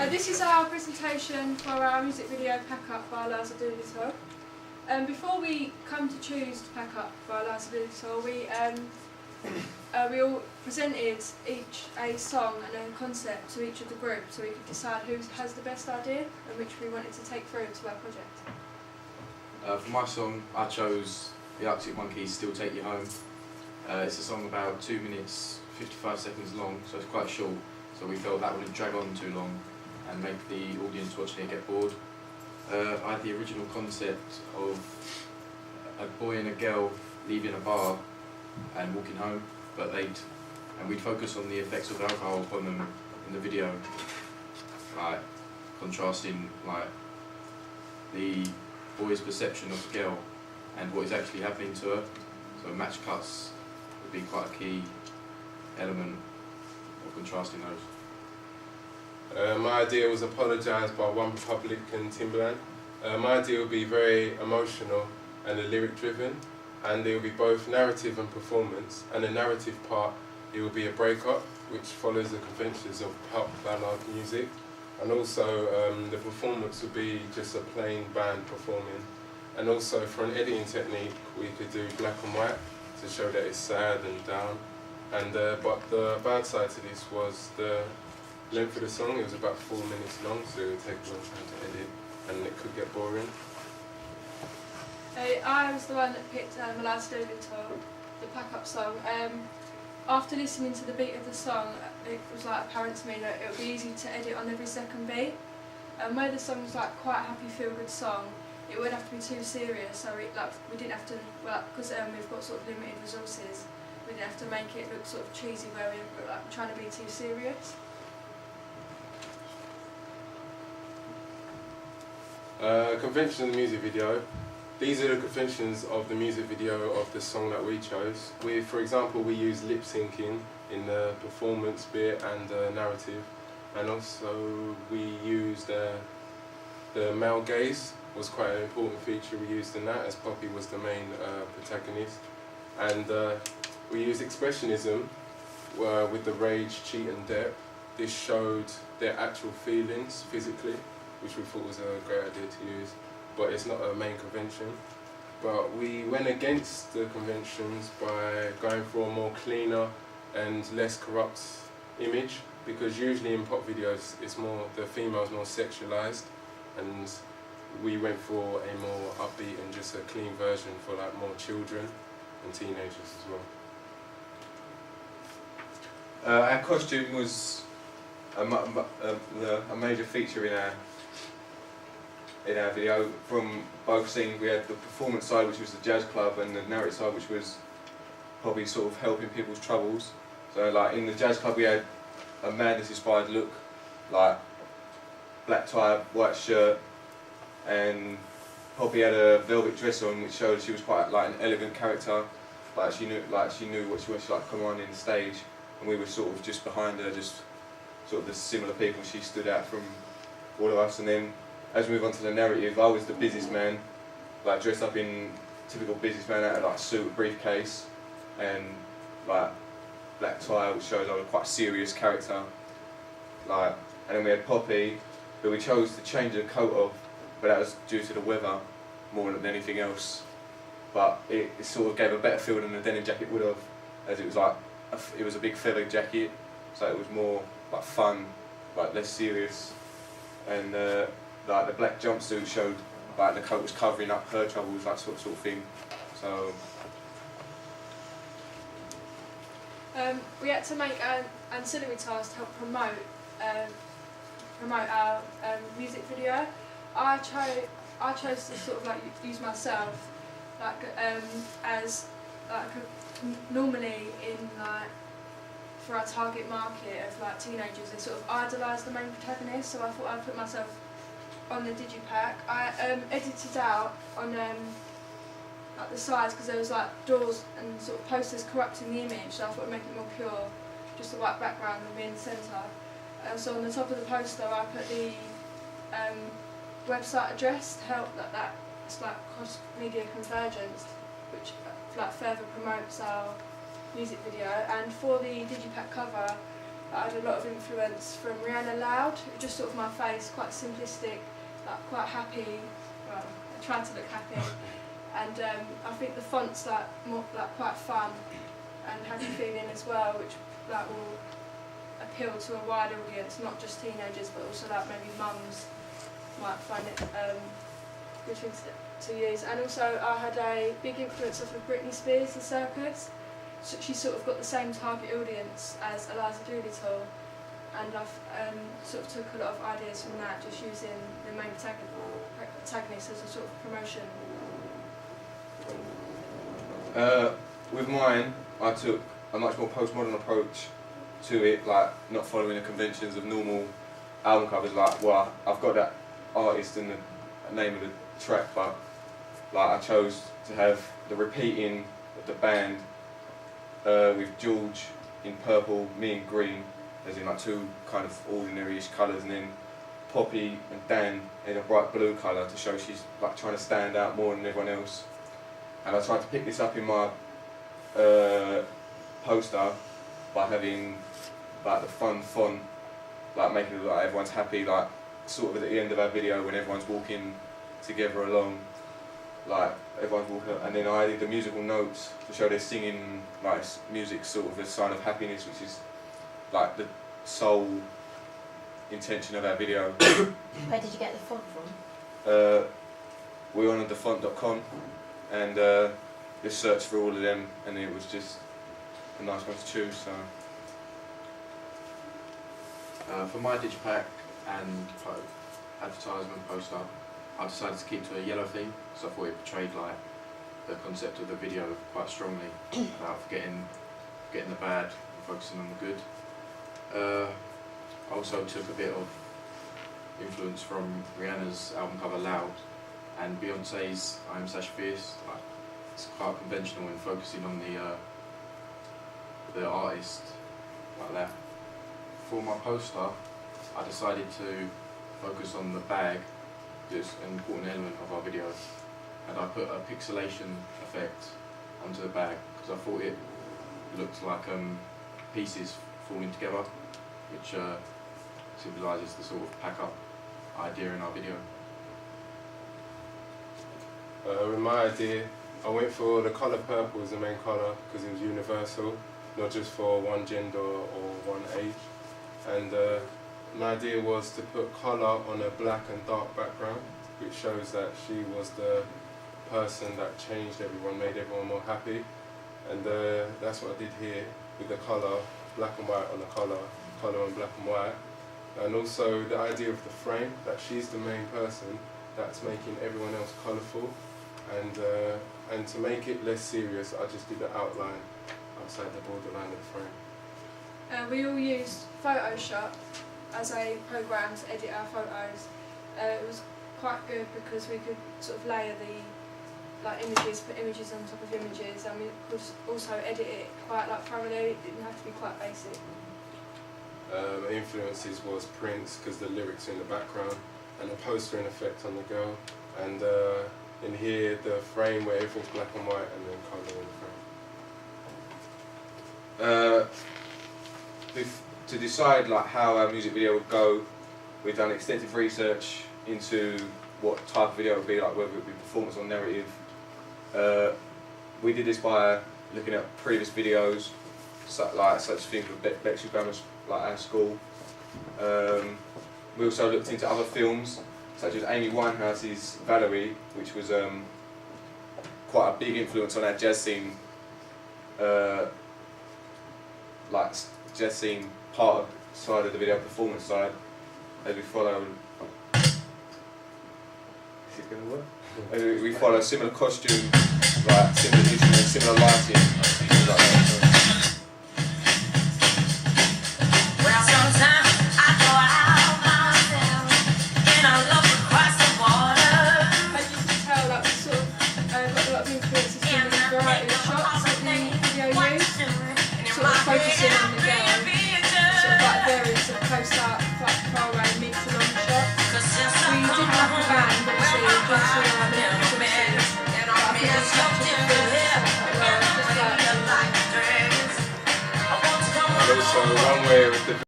This is our presentation for our music video Pack Up by Liza Doolittle. Before we come to choose to Pack Up by Liza Doolittle, we all presented each a song and a concept to each of the groups so we could decide who has the best idea and which we wanted to take through to our project. For my song, I chose the Arctic Monkeys' Still Take You Home. It's a song about 2 minutes 55 seconds long, so it's quite short, so we felt that wouldn't drag on too long and make the audience watching it get bored. I had the original concept of a boy and a girl leaving a bar and walking home, and we'd focus on the effects of alcohol upon them in the video, like contrasting like the boy's perception of the girl and what is actually happening to her. So match cuts would be quite a key element of contrasting those. My idea was Apologise by OneRepublic and Timbaland. My idea would be very emotional and lyric driven, and it will be both narrative and performance. And the narrative part, it will be a breakup which follows the conventions of pop ballad music, and also the performance would be just a plain band performing. And also for an editing technique we could do black and white to show that it's sad and down. And but the bad side to this was the length of the song. It was about 4 minutes long, so it would take a long time to edit and it could get boring. I was the one that picked Liza Doolittle, the Pack Up song. After listening to the beat of the song, it was like apparent to me that it would be easy to edit on every second beat. And where the song was like quite a happy, feel-good song, it wouldn't have to be too serious. So we didn't have to, because we've got sort of limited resources, we didn't have to make it look sort of cheesy where we were like trying to be too serious. Conventions in the music video. These are the conventions of the music video of the song that we chose. For example, we use lip syncing in the performance bit and the narrative, and also we used the male gaze was quite an important feature we used in that, as Poppy was the main protagonist. And we used expressionism with the rage, cheat and depth. This showed their actual feelings physically, which we thought was a great idea to use, but it's not a main convention. But we went against the conventions by going for a more cleaner and less corrupt image, because usually in pop videos it's more, the female's more sexualized, and we went for a more upbeat and just a clean version for like more children and teenagers as well. Our costume was a major feature in our video. From both scenes, we had the performance side, which was the jazz club, and the narrative side, which was probably sort of helping people's troubles. So like in the jazz club we had a Madness inspired look, like black tie, white shirt, and Poppy had a velvet dress on, which showed she was quite like an elegant character. Like she knew what she wanted to like come on in the stage, and we were sort of just behind her, just sort of the similar people. She stood out from all of us. And then as we move on to the narrative, I was the businessman, like dressed up in typical businessman out of like suit, briefcase, and like black tie, which shows I was quite a serious character. Like, and then we had Poppy, who we chose to change the coat of, but that was due to the weather more than anything else. But it sort of gave a better feel than the denim jacket would have, as it was like it was a big feather jacket, so it was more like fun, like less serious. And like the black jumpsuit showed like the coat was covering up her troubles, that sort of thing. So we had to make an ancillary task to help promote our music video. I chose to sort of like use myself like as like normally in like for our target market of like teenagers, they sort of idolise the main protagonist. So I thought I'd put myself on the digipack. I edited out on like the sides, because there was like doors and sort of posters corrupting the image, so I thought I'd make it more pure, just a white background and be in the centre. So on the top of the poster I put the website address to help that it's like cross-media convergence, which like further promotes our music video. And for the digipack cover I had a lot of influence from Rihanna Loud, just sort of my face, quite simplistic, like quite happy. Well, I tried to look happy, and I think the font's like more like quite fun and happy feeling as well, which like will appeal to a wide audience, not just teenagers, but also like maybe mums might find it good thing to use. And also I had a big influence off of Britney Spears, The Circus. So she sort of got the same target audience as Eliza Doolittle, and I've sort of took a lot of ideas from that, just using the main protagonist as a sort of promotion. With mine, I took a much more postmodern approach to it, like not following the conventions of normal album covers. Like, well, I've got that artist and the name of the track, but like I chose to have the repeating of the band with George in purple, me in green, as in like two kind of ordinary-ish colours, and then Poppy and Dan in a bright blue colour to show she's like trying to stand out more than everyone else. And I tried to pick this up in my poster by having like the fun font, like making it look like everyone's happy, like sort of at the end of our video when everyone's walking together along, like everyone's walking, and then I added the musical notes to show they're singing like music, sort of a sign of happiness, which is like the sole intention of our video. Where did you get the font from? We went on thefont.com and just searched for all of them, and it was just a nice one to choose. So for my digipack and advertisement poster, I decided to keep to a yellow theme, so I thought it portrayed like the concept of the video quite strongly, about forgetting the bad and focusing on the good. I also took a bit of influence from Rihanna's album cover Loud and Beyonce's I Am Sasha Fierce. Like, it's quite conventional in focusing on the artist like that. For my poster, I decided to focus on the bag, just an important element of our video, and I put a pixelation effect onto the bag because I thought it looked like pieces falling together, which symbolises the sort of pack-up idea in our video. With my idea, I went for the colour purple as the main colour because it was universal, not just for one gender or one age. And my idea was to put colour on a black and dark background, which shows that she was the person that changed everyone, made everyone more happy. And that's what I did here with the colour, black and white on the colour on black and white. And also the idea of the frame, that she's the main person that's making everyone else colourful. And to make it less serious, I just did the outline outside the borderline of the frame. We all used Photoshop as a program to edit our photos. It was quite good because we could sort of layer the images, put images on top of images, and we could also edit it quite thoroughly. It didn't have to be quite basic. Influences was Prince because the lyrics are in the background, and the postering effect on the girl, and in here the frame where everything's black and white and then colour in the frame. To decide like how our music video would go, we've done extensive research into what type of video it would be, like whether it would be performance or narrative. We did this by looking at previous videos, such things with Bexley Grammar, like our school. We also looked into other films, such as Amy Winehouse's Valerie, which was quite a big influence on our jazz scene, jazz scene part side of the video, performance side, as we follow. Is it going to work? As we follow similar costumes, like similar instruments, similar lighting, things like that. Well, sometimes I go out myself and I look across the water. As you can tell, that was sort of got a lot of influences from the variety of shots that the video used, sort of focusing on the girl, sort of like various close-up